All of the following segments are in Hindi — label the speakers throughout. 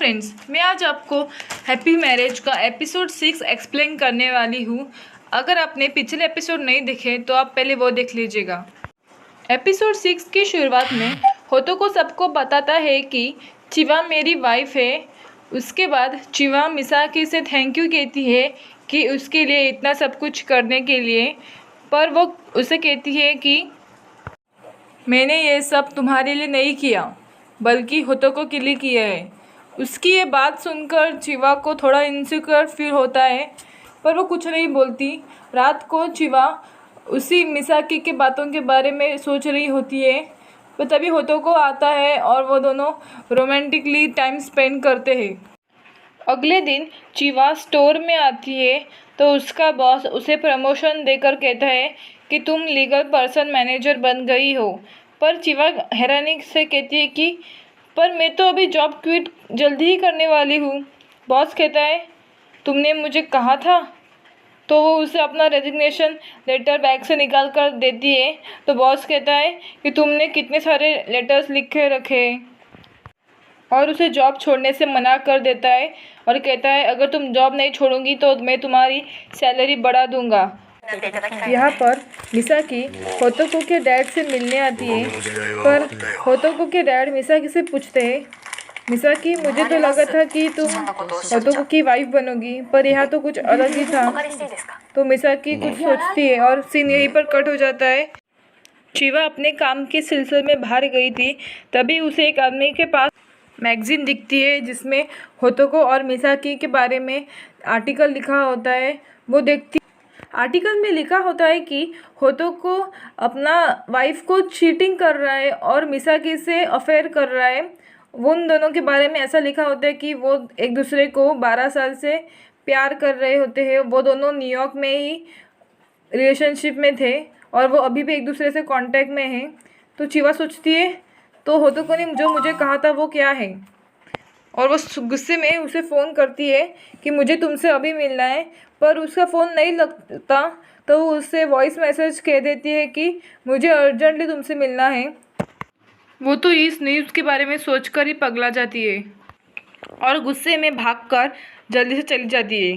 Speaker 1: फ्रेंड्स, मैं आज आपको हैप्पी मैरिज का एपिसोड 6 एक्सप्लेन करने वाली हूँ। अगर आपने पिछले एपिसोड नहीं देखे तो आप पहले वो देख लीजिएगा। एपिसोड 6 की शुरुआत में होतो को सबको बताता है कि चिवा मेरी वाइफ है। उसके बाद चिवा मिसाकी से थैंक यू कहती है कि उसके लिए इतना सब कुछ करने के लिए, पर वो उसे कहती है कि मैंने ये सब तुम्हारे लिए नहीं किया बल्कि होतोको के लिए किया है। उसकी ये बात सुनकर चिवा को थोड़ा इनसिक्योर फील होता है, पर वो कुछ नहीं बोलती। रात को चिवा उसी मिसाकी के बातों के बारे में सोच रही होती है। तो तभी होतोको आता है और वो दोनों रोमांटिकली टाइम स्पेंड करते हैं। अगले दिन चिवा स्टोर में आती है तो उसका बॉस उसे प्रमोशन देकर कहता है कि तुम लीगल पर्सन मैनेजर बन गई हो। पर चिवा हैरानी से कहती है कि पर मैं तो अभी जॉब क्विट जल्दी ही करने वाली हूँ। बॉस कहता है तुमने मुझे कहा था। तो वो उसे अपना रेजिग्नेशन लेटर बैग से निकाल कर देती है। तो बॉस कहता है कि तुमने कितने सारे लेटर्स लिखे रखे और उसे जॉब छोड़ने से मना कर देता है और कहता है अगर तुम जॉब नहीं छोड़ोगी तो मैं तुम्हारी सैलरी बढ़ा दूंगा। यहाँ पर मिसाकी होतोको के डैड से मिलने आती है, पर होतोको के डैड मिसाकी से पूछते हैं मिसाकी मुझे तो लगा था कि तुम होतोको की वाइफ बनोगी, पर यहाँ तो कुछ अलग ही था। तो मिसाकी कुछ सोचती है और सीन यहीं पर कट हो जाता है। चिवा अपने काम के सिलसिले में बाहर गई थी, तभी उसे एक आदमी के पास मैगजीन दिखती है जिसमें होतोको और मिसाकी के बारे में आर्टिकल लिखा होता है। वो देखती आर्टिकल में लिखा होता है कि होतोको अपना वाइफ को चीटिंग कर रहा है और मिसाकी से अफेयर कर रहा है। वो उन दोनों के बारे में ऐसा लिखा होता है कि वो एक दूसरे को 12 साल से प्यार कर रहे होते हैं। वो दोनों न्यूयॉर्क में ही रिलेशनशिप में थे और वो अभी भी एक दूसरे से कांटेक्ट में हैं। तो चिवा सोचती है तो होतोको ने जो मुझे कहा था वो क्या है, और वो गुस्से में उसे फ़ोन करती है कि मुझे तुमसे अभी मिलना है, पर उसका फ़ोन नहीं लगता। तो वो उससे वॉइस मैसेज कह देती है कि मुझे अर्जेंटली तुमसे मिलना है। वो तो इस न्यूज़ के बारे में सोचकर ही पगला जाती है और गुस्से में भागकर जल्दी से चली जाती है।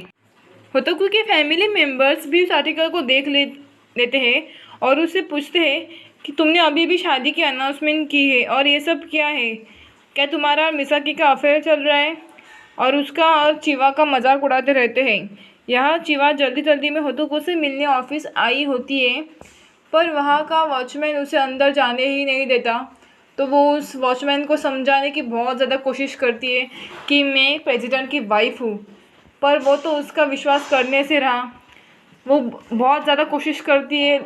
Speaker 1: होतोको के फैमिली मेम्बर्स भी उस आर्टिकल को देख लेते हैं और उससे पूछते हैं कि तुमने अभी भी शादी की अनाउंसमेंट की है और ये सब क्या है, क्या तुम्हारा और मिसाकी का अफेयर चल रहा है। और उसका और चिवा का मजाक उड़ाते रहते हैं। यहाँ चिवा जल्दी जल्दी में होतोको से मिलने ऑफिस आई होती है, पर वहाँ का वॉचमैन उसे अंदर जाने ही नहीं देता। तो वो उस वॉचमैन को समझाने की बहुत ज़्यादा कोशिश करती है कि मैं प्रेसिडेंट की वाइफ हूँ, पर वो तो उसका विश्वास करने से रहा। वो बहुत ज़्यादा कोशिश करती है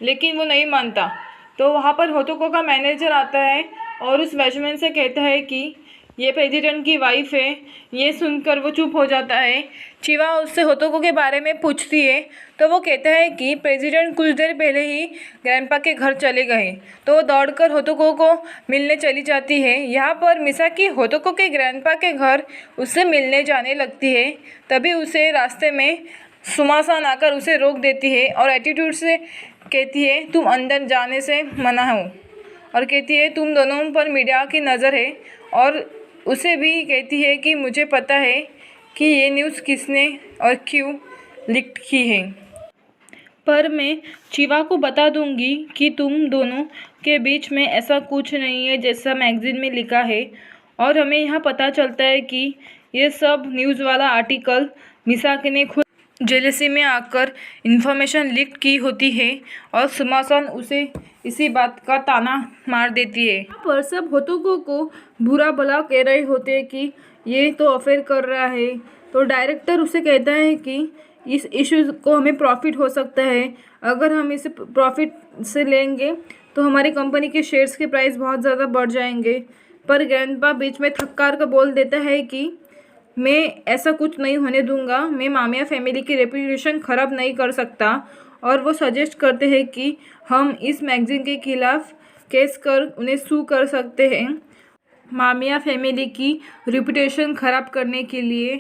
Speaker 1: लेकिन वो नहीं मानता। तो वहाँ पर होतोको का मैनेजर आता है और उस वॉचमैन से कहता है कि ये प्रेसिडेंट की वाइफ है। ये सुनकर वो चुप हो जाता है। चिवा उससे होतोको के बारे में पूछती है तो वो कहता है कि प्रेसिडेंट कुछ देर पहले ही ग्रैंडपा के घर चले गए। तो वो दौड़कर होतोको को मिलने चली जाती है। यहाँ पर मिसाकी होतोको के ग्रैंडपा के घर उससे मिलने जाने लगती है। तभी उसे रास्ते में सुमासान आकर उसे रोक देती है और एटीट्यूड से कहती है तुम अंदर जाने से मना हो, और कहती है तुम दोनों पर मीडिया की नज़र है, और उसे भी कहती है कि मुझे पता है कि ये न्यूज़ किसने और क्यों लीक की है, पर मैं चिवा को बता दूंगी कि तुम दोनों के बीच में ऐसा कुछ नहीं है जैसा मैगजीन में लिखा है। और हमें यहाँ पता चलता है कि ये सब न्यूज़ वाला आर्टिकल मिसाकी ने खुद जेलसी में आकर इन्फॉर्मेशन लीक की होती है और सुमासान उसे इसी बात का ताना मार देती है। पर सब होतोको को बुरा भला कह रहे होते हैं कि ये तो अफेयर कर रहा है। तो डायरेक्टर उसे कहता है कि इस इशू को हमें प्रॉफिट हो सकता है, अगर हम इसे प्रॉफिट से लेंगे तो हमारी कंपनी के शेयर्स के प्राइस बहुत ज़्यादा बढ़ जाएंगे। पर ग्रैंडपा बीच में थक्कार का बोल देता है कि मैं ऐसा कुछ नहीं होने दूंगा, मैं मामिया फैमिली की रेपुटेशन ख़राब नहीं कर सकता। और वो सजेस्ट करते हैं कि हम इस मैगजीन के खिलाफ केस कर उन्हें सू कर सकते हैं मामिया फैमिली की रेपुटेशन ख़राब करने के लिए।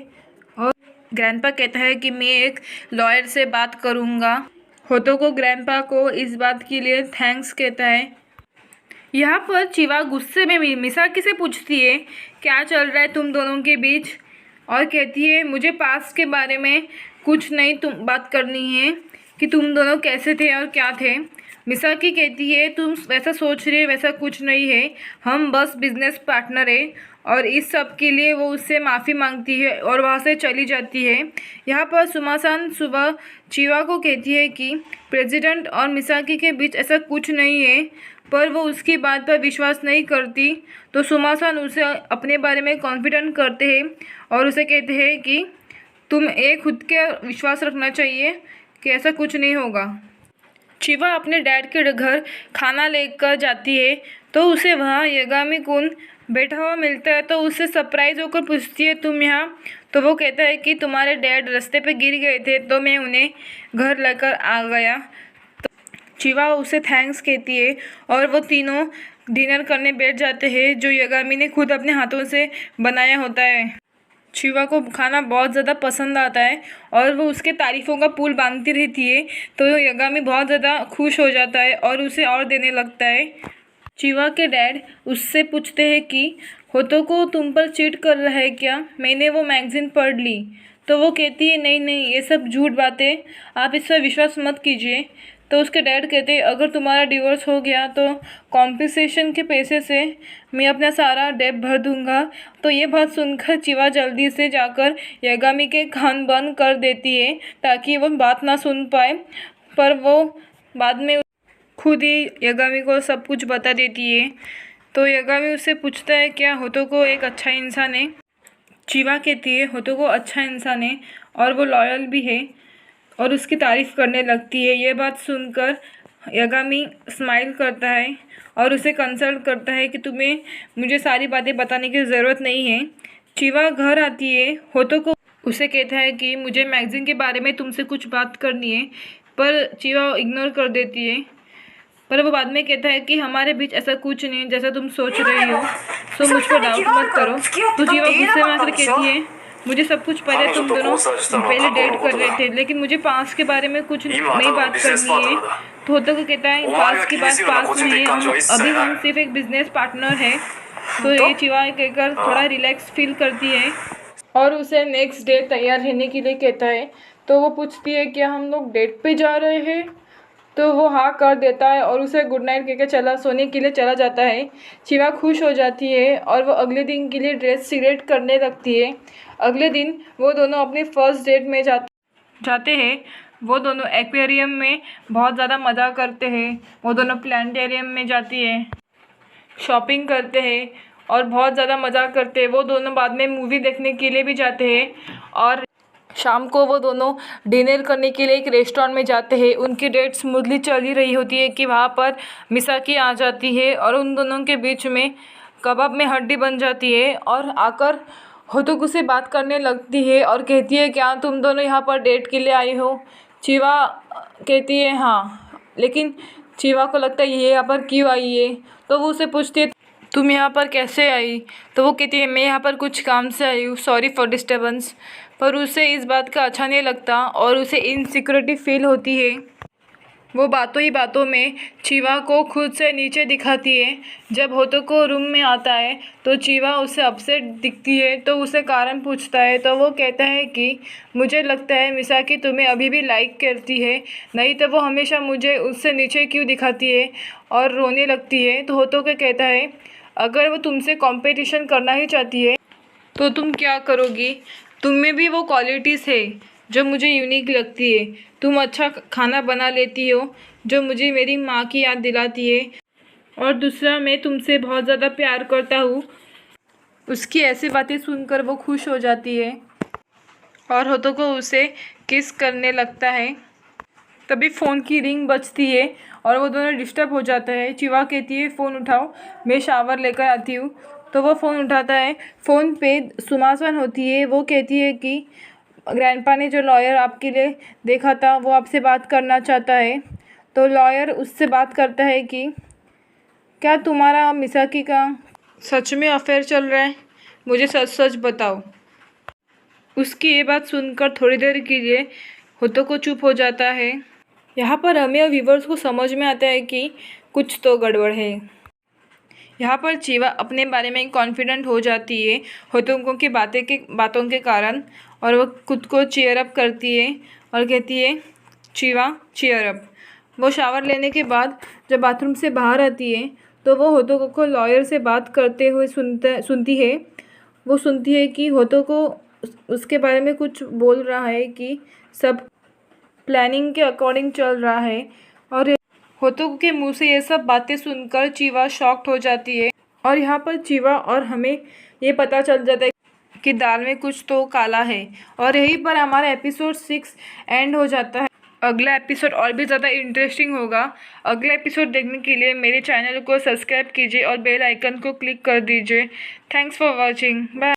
Speaker 1: और ग्रैंडपा कहता है कि मैं एक लॉयर से बात करूंगा। होतोको ग्रैंडपा को इस बात के लिए थैंक्स कहता है। यहाँ पर चिवा गुस्से में मिसाकी से पूछती है क्या चल रहा है तुम दोनों के बीच, और कहती है मुझे पास्ट के बारे में कुछ नहीं तुम बात करनी है कि तुम दोनों कैसे थे और क्या थे। मिसाकी कहती है तुम वैसा सोच रही है वैसा कुछ नहीं है, हम बस बिजनेस पार्टनर है, और इस सब के लिए वो उससे माफ़ी मांगती है और वहाँ से चली जाती है। यहाँ पर सुमासान सुबह चिवा को कहती है कि प्रेसिडेंट और मिसाकी के बीच ऐसा कुछ नहीं है, पर वो उसकी बात पर विश्वास नहीं करती। तो सुमासान उसे अपने बारे में कॉन्फिडेंट करते हैं और उसे कहते हैं कि तुम खुद के विश्वास रखना चाहिए कि ऐसा कुछ नहीं होगा। चिवा अपने डैड के घर खाना लेकर जाती है तो उसे वहाँ यगामी कुन बैठा हुआ मिलता है, तो उससे सरप्राइज होकर पूछती है तुम यहाँ। तो वो कहता है कि तुम्हारे डैड रास्ते पे गिर गए थे तो मैं उन्हें घर लेकर आ गया। तो चिवा उसे थैंक्स कहती है और वो तीनों डिनर करने बैठ जाते हैं जो यगामी ने खुद अपने हाथों से बनाया होता है। चिवा को खाना बहुत ज़्यादा पसंद आता है और वो उसके तारीफ़ों का पुल बांधती रहती है, तो यगामी बहुत ज़्यादा खुश हो जाता है और उसे और देने लगता है। चिवा के डैड उससे पूछते हैं कि होतो तुम पर चीट कर रहा है क्या, मैंने वो मैगज़ीन पढ़ ली। तो वो कहती है नहीं नहीं ये सब झूठ बातें, आप इस पर विश्वास मत कीजिए। तो उसके डैड कहते हैं अगर तुम्हारा डिवोर्स हो गया तो कॉम्पनसेशन के पैसे से मैं अपना सारा डेट भर दूंगा। तो ये बात सुनकर चिवा जल्दी से जाकर यगामी के कान बंद कर देती है ताकि वो बात ना सुन पाए, पर वो बाद में खुद ही यगामी को सब कुछ बता देती है। तो यगामी उससे पूछता है क्या होतो एक अच्छा इंसान है। चिवा कहती है होतो अच्छा इंसान है और वो लॉयल भी है, और उसकी तारीफ़ करने लगती है। ये बात सुनकर यगामी स्माइल करता है और उसे कंसल्ट करता है कि तुम्हें मुझे सारी बातें बताने की ज़रूरत नहीं है। चिवा घर आती है, होतो उसे कहता है कि मुझे मैगज़ीन के बारे में तुमसे कुछ बात करनी है, पर चिवा इग्नोर कर देती है। पर वो बाद में कहता है कि हमारे बीच ऐसा कुछ नहीं जैसा तुम सोच रही हो, सो मुझ पर डाउट मत करो। तो चिवा गुस्से में आकर कहती है मुझे सब कुछ पता है, तुम दोनों पहले डेट कर रहे थे, लेकिन मुझे पास्ट के बारे में कुछ नई बात करनी है। तो होतो को कहता है पास्ट की बात पास्ट में है, अभी हम सिर्फ एक बिजनेस पार्टनर है। तो ये चिवा कहकर थोड़ा रिलैक्स फील करती है और उसे नेक्स्ट डे तैयार रहने के लिए कहता है। तो वो पूछती है क्या हम लोग डेट पे जा रहे हैं, तो वो हाँ कर देता है और उसे गुड नाइट कहकर सोने के लिए चला जाता है। चिवा खुश हो जाती है और वो अगले दिन के लिए ड्रेस सिलेक्ट करने लगती है। अगले दिन वो दोनों अपने फर्स्ट डेट में जाते हैं। वो दोनों एक्वेरियम में बहुत ज़्यादा मज़ा करते हैं, वो दोनों प्लानिटेरियम में जाती है, शॉपिंग करते हैं और बहुत ज़्यादा मज़ा करते हैं। वो दोनों बाद में मूवी देखने के लिए भी जाते हैं और शाम को वो दोनों डिनर करने के लिए एक रेस्टोरेंट में जाते हैं। उनकी डेट स्मूथली चल ही रही होती है कि वहाँ पर मिसाकी आ जाती है और उन दोनों के बीच में कबाब में हड्डी बन जाती है और आकर होतोकू से बात करने लगती है और कहती है क्या तुम दोनों यहाँ पर डेट के लिए आई हो। चिवा कहती है हाँ, लेकिन चिवा को लगता है ये यहाँ पर क्यों आई है। तो वो उसे पूछती है तुम यहाँ पर कैसे आई। तो वो कहती है मैं यहाँ पर कुछ काम से आई हूँ, सॉरी फॉर डिस्टर्बेंस। पर उसे इस बात का अच्छा नहीं लगता और उसे इनसिक्योरिटी फील होती है। वो बातों ही बातों में चिवा को खुद से नीचे दिखाती है। जब होतोको रूम में आता है तो चिवा उसे अपसेट दिखती है, तो उसे कारण पूछता है। तो वो कहता है कि मुझे लगता है मिसाकी तुम्हें अभी भी लाइक करती है, नहीं तो वो हमेशा मुझे उससे नीचे क्यों दिखाती है, और रोने लगती है। तो होतोको कहता है अगर वो तुमसे कंपटीशन करना ही चाहती है तो तुम क्या करोगी, तुम में भी वो क्वालिटीज़ है जो मुझे यूनिक लगती है। तुम अच्छा खाना बना लेती हो जो मुझे मेरी माँ की याद दिलाती है, और दूसरा मैं तुमसे बहुत ज़्यादा प्यार करता हूँ। उसकी ऐसी बातें सुनकर वो खुश हो जाती है और होतोको उसे किस करने लगता है। तभी फ़ोन की रिंग बजती है और वो दोनों डिस्टर्ब हो जाता है। चिवा कहती है फ़ोन उठाओ, मैं शावर लेकर आती हूँ। तो वो फ़ोन उठाता है। फ़ोन पे सुमासान होती है। वो कहती है कि ग्रैंडपा ने जो लॉयर आपके लिए देखा था वो आपसे बात करना चाहता है। तो लॉयर उससे बात करता है कि क्या तुम्हारा मिसाकी का सच में अफेयर चल रहा है, मुझे सच सच बताओ। उसकी ये बात सुनकर थोड़ी देर के लिए होतोको चुप हो जाता है। यहाँ पर हमें व्यूवर्स को समझ में आता है कि कुछ तो गड़बड़ है। यहाँ पर चीवा अपने बारे में कॉन्फिडेंट हो जाती है होतोंको की बातों के कारण, और वो खुद को चीयर अप करती है और कहती है चीवा चीयर अप। वो शावर लेने के बाद जब बाथरूम से बाहर आती है तो वो होतोको को लॉयर से बात करते हुए सुनती है। वो सुनती है कि होतोको उसके बारे में कुछ बोल रहा है कि सब प्लानिंग के अकॉर्डिंग चल रहा है, और होतोको के मुंह से ये सब बातें सुनकर चीवा शॉक्ड हो जाती है। और यहाँ पर चीवा और हमें ये पता चल जाता है कि दाल में कुछ तो काला है, और यहीं पर हमारा एपिसोड 6 एंड हो जाता है। अगला एपिसोड और भी ज़्यादा इंटरेस्टिंग होगा। अगला एपिसोड देखने के लिए मेरे चैनल को सब्सक्राइब कीजिए और बेल आइकन को क्लिक कर दीजिए। Thanks for watching, bye.